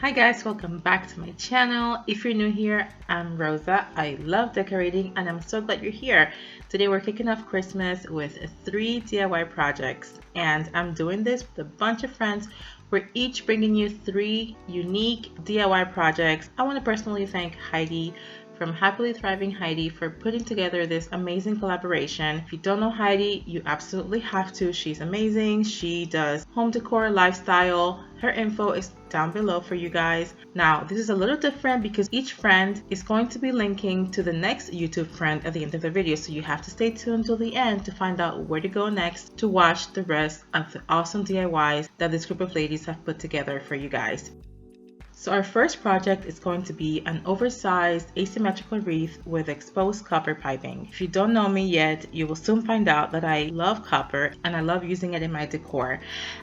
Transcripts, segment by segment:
Hi guys, welcome back to my channel. If you're new here, I'm Rosa. I love decorating and I'm so glad you're here. Today we're kicking off Christmas with 3 DIY projects and I'm doing this with a bunch of friends. We're each bringing you 3 unique DIY projects. I want to personally thank Heidi from Happily Thriving Heidi for putting together this amazing collaboration. If you don't know Heidi, you absolutely have to. She's amazing. She does home decor, lifestyle. Her info is down below for you guys. Now, this is a little different because each friend is going to be linking to the next YouTube friend at the end of the video. So you have to stay tuned till the end to find out where to go next to watch the rest of the awesome DIYs that this group of ladies have put together for you guys. So our first project is going to be an oversized asymmetrical wreath with exposed copper piping. If you don't know me yet, you will soon find out that I love copper and I love using it in my decor.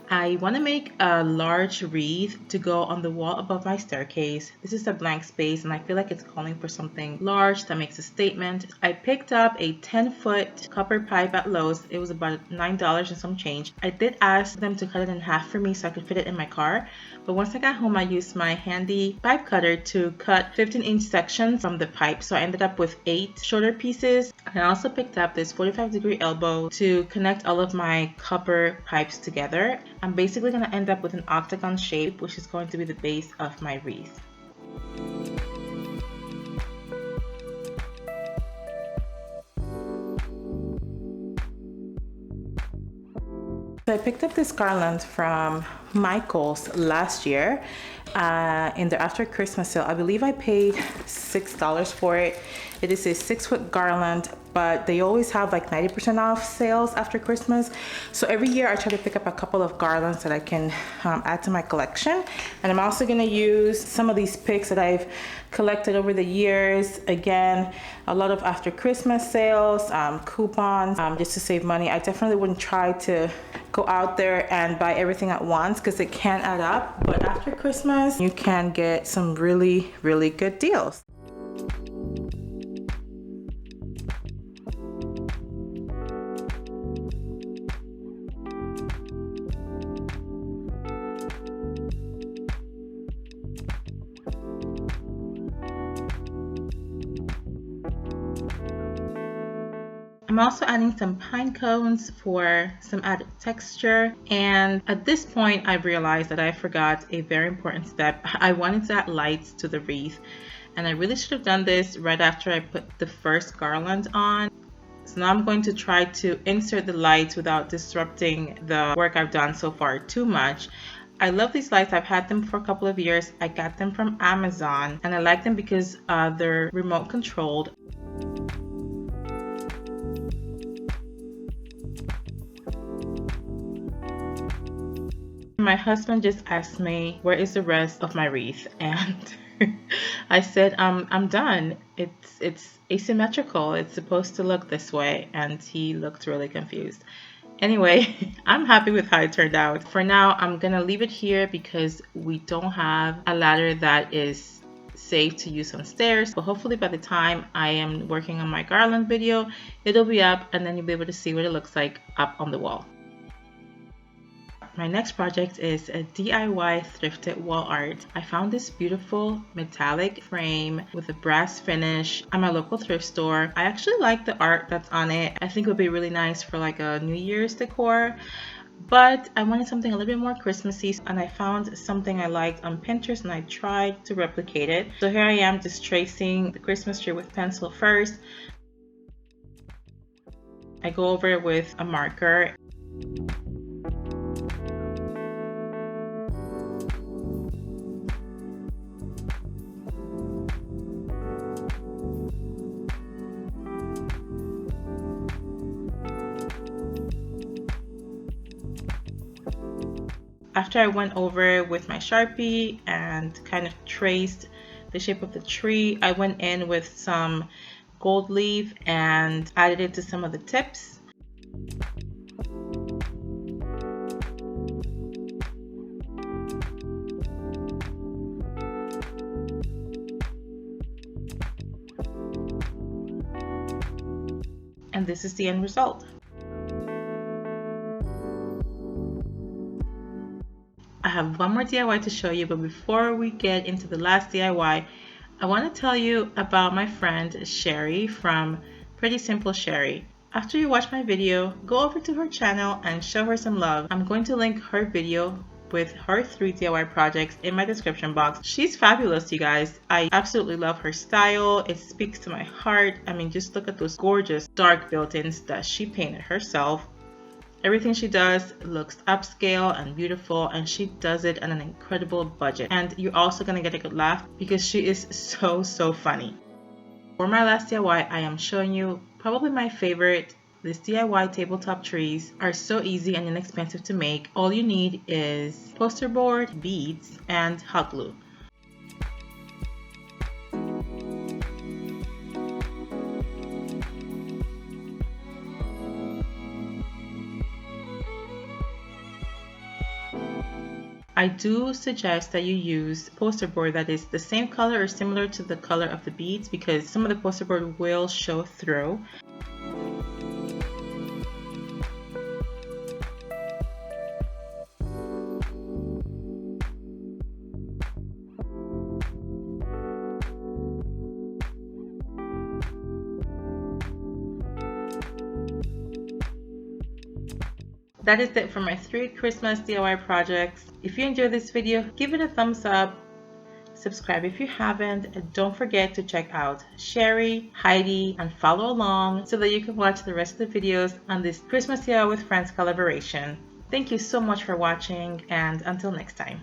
I want to make a large wreath to go on the wall above my staircase. This is a blank space and I feel like it's calling for something large that makes a statement. I picked up a 10-foot copper pipe at Lowe's. It was about $9 and some change. I did ask them to cut it in half for me so I could fit it in my car, but once I got home I used my handy pipe cutter to cut 15-inch sections from the pipe, so I ended up with 8 shorter pieces. I also picked up this 45-degree elbow to connect all of my copper pipes together. I'm basically going to end up with an octagon shape, which is going to be the base of my wreath. So I picked up this garland from Michael's last year in their after Christmas sale. I believe I paid $6 for it. It is a 6-foot garland, but they always have like 90% off sales after Christmas. So every year I try to pick up a couple of garlands that I can add to my collection. And I'm also gonna use some of these picks that I've collected over the years. Again, a lot of after Christmas sales, coupons, just to save money. I definitely wouldn't try to go out there and buy everything at once because it can add up. But after Christmas, you can get some really, really good deals. I'm also adding some pine cones for some added texture, and at this point I realized that I forgot a very important step. I wanted to add lights to the wreath, and I really should have done this right after I put the first garland on. So now I'm going to try to insert the lights without disrupting the work I've done so far too much. I love these lights. I've had them for a couple of years. I got them from Amazon and I like them because they're remote controlled. My husband just asked me, where is the rest of my wreath? And I said, I'm done. It's asymmetrical. It's supposed to look this way. And he looked really confused. Anyway, I'm happy with how it turned out. For now, I'm gonna leave it here because we don't have a ladder that is safe to use on stairs. But hopefully by the time I am working on my garland video, it'll be up and then you'll be able to see what it looks like up on the wall. My next project is a DIY thrifted wall art. I found this beautiful metallic frame with a brass finish at my local thrift store. I actually like the art that's on it. I think it would be really nice for like a New Year's decor. But I wanted something a little bit more Christmassy, and I found something I liked on Pinterest and I tried to replicate it. So here I am just tracing the Christmas tree with pencil first. I go over it with a marker. After I went over with my Sharpie and kind of traced the shape of the tree, I went in with some gold leaf and added it to some of the tips. And this is the end result. have one more DIY to show you, but before we get into the last DIY, I want to tell you about my friend Sherri from Pretty.Simple.Sherri. After you watch my video, go over to her channel and show her some love. I'm going to link her video with her 3 DIY projects in my description box. She's fabulous, you guys. I absolutely love her style. It speaks to my heart. I mean, just look at those gorgeous dark built-ins that she painted herself. Everything she does looks upscale and beautiful, and she does it at an incredible budget. And you're also gonna get a good laugh because she is so funny. For my last DIY, I am showing you probably my favorite. These DIY tabletop trees are so easy and inexpensive to make. All you need is poster board, beads, and hot glue. I do suggest that you use poster board that is the same color or similar to the color of the beads, because some of the poster board will show through. That is it for my 3 Christmas DIY projects. If you enjoyed this video, give it a thumbs up, subscribe if you haven't, and don't forget to check out Sherri, Heidi, and follow along so that you can watch the rest of the videos on this Christmas DIY with Friends collaboration. Thank you so much for watching, and until next time.